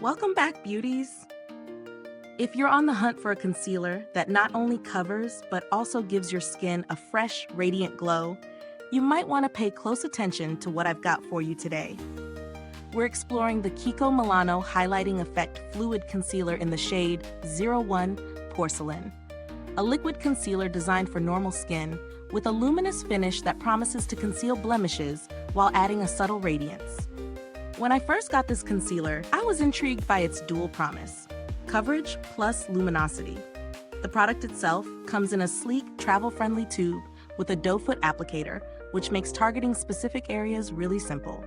Welcome back, beauties! If you're on the hunt for a concealer that not only covers but also gives your skin a fresh, radiant glow, you might want to pay close attention to what I've got for you today. We're exploring the KIKO Milano Highlighting Effect Fluid Concealer in the shade 01 Porcelain, a liquid concealer designed for normal skin with a luminous finish that promises to conceal blemishes while adding a subtle radiance. When I first got this concealer, I was intrigued by its dual promise: coverage plus luminosity. The product itself comes in a sleek, travel-friendly tube with a doe-foot applicator, which makes targeting specific areas really simple.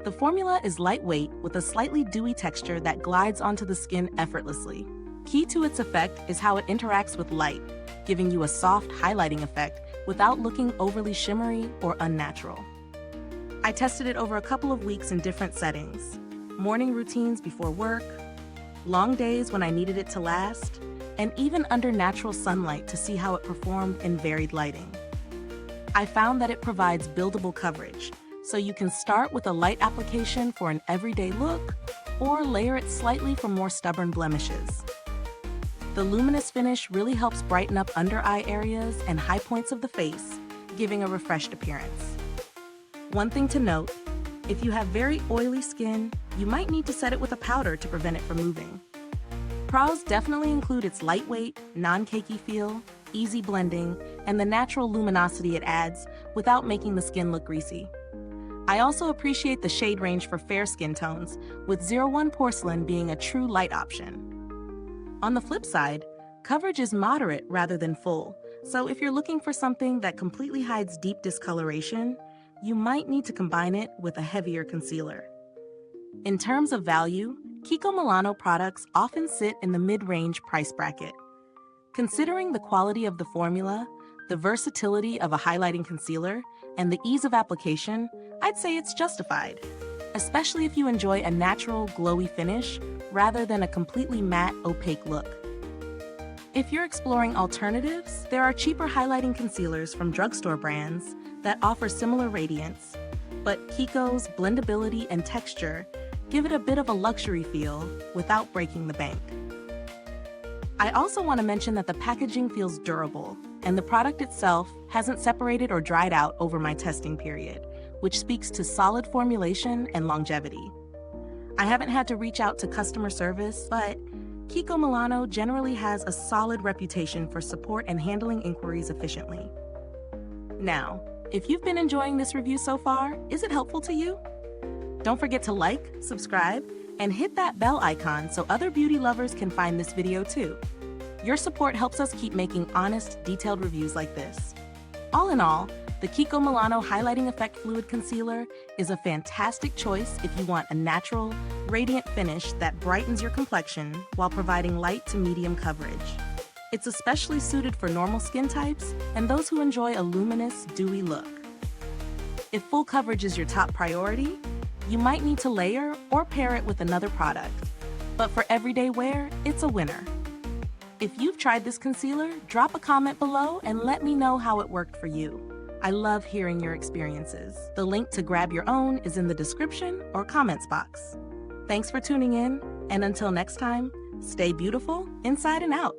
The formula is lightweight with a slightly dewy texture that glides onto the skin effortlessly. Key to its effect is how it interacts with light, giving you a soft highlighting effect without looking overly shimmery or unnatural. I tested it over a couple of weeks in different settings: morning routines before work, long days when I needed it to last, and even under natural sunlight to see how it performed in varied lighting. I found that it provides buildable coverage, so you can start with a light application for an everyday look, or layer it slightly for more stubborn blemishes. The luminous finish really helps brighten up under-eye areas and high points of the face, giving a refreshed appearance. One thing to note: if you have very oily skin, you might need to set it with a powder to prevent it from moving. Pros definitely include its lightweight, non-cakey feel, easy blending, and the natural luminosity it adds without making the skin look greasy. I also appreciate the shade range for fair skin tones, with 01 Porcelain being a true light option. On the flip side, coverage is moderate rather than full, so if you're looking for something that completely hides deep discoloration, you might need to combine it with a heavier concealer. In terms of value, KIKO Milano products often sit in the mid-range price bracket. Considering the quality of the formula, the versatility of a highlighting concealer, and the ease of application, I'd say it's justified, especially if you enjoy a natural, glowy finish rather than a completely matte, opaque look. If you're exploring alternatives, there are cheaper highlighting concealers from drugstore brands that offer similar radiance, but KIKO's blendability and texture give it a bit of a luxury feel without breaking the bank. I also want to mention that the packaging feels durable, and the product itself hasn't separated or dried out over my testing period, which speaks to solid formulation and longevity. I haven't had to reach out to customer service, but KIKO Milano generally has a solid reputation for support and handling inquiries efficiently. Now, if you've been enjoying this review so far, is it helpful to you? Don't forget to like, subscribe, and hit that bell icon so other beauty lovers can find this video too. Your support helps us keep making honest, detailed reviews like this. All in all, the KIKO Milano Highlighting Effect Fluid Concealer is a fantastic choice if you want a natural, radiant finish that brightens your complexion while providing light to medium coverage. It's especially suited for normal skin types and those who enjoy a luminous, dewy look. If full coverage is your top priority, you might need to layer or pair it with another product. But for everyday wear, it's a winner. If you've tried this concealer, drop a comment below and let me know how it worked for you. I love hearing your experiences. The link to grab your own is in the description or comments box. Thanks for tuning in, and until next time, stay beautiful inside and out.